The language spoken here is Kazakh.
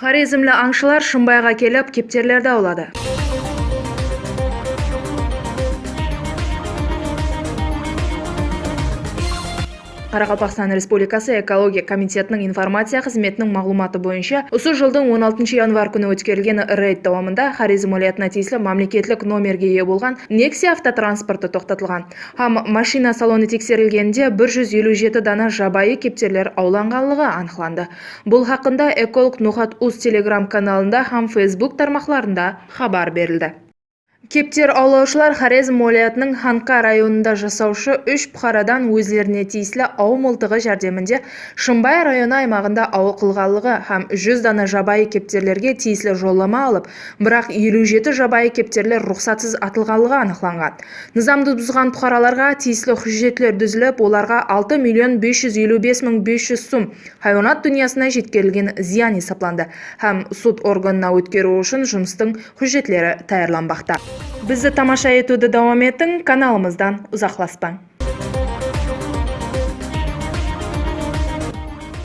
Хорезмлі аңшылар Шымбайға келіп, кептерлерді аулады. Қарақалпақстан Республикасы экология комитетінің информация қызметінің мағлұматы бойынша, осы жылдың 16 январ күні өткерілген рейд давамында Хорезм уәлаятына тиесілі мемлекеттік номерге ие болған Nexia автотранспорты тоқтатылған. Машина салоны тексерілгенде 157 дана жабайы кептерлер ауланғанлығы анықталды. Бұл хақында эколог Нухат Уз телеграм каналында һәм Facebook тармақларында хабар берілді. Кептер аулаушылар Хорезм уәлаятының Ханқа районында жасаушы 3 бұқарадан өзлеріне тиесілі ау мылтығы жәрдемінде Шымбай районы аймағында ау қылғанлығы һәм 100 дана жабайы кептерлерге тиесілі жолдама алып, бірақ 57 жабайы кептерлер рұқсатсыз атылғанлығы анықталған. Низамды бұзған бұқараларға тиесілі құжаттар түзіліп, оларға 6.555.500 сум хайуанат дүниясына жеткізілген зиян есептелді һәм суд органына өткеру үшін жұмыстың құжаттары даярланбақта. Бізді тамаша етуді давам еттің, каналымыздан ұзақласпаң.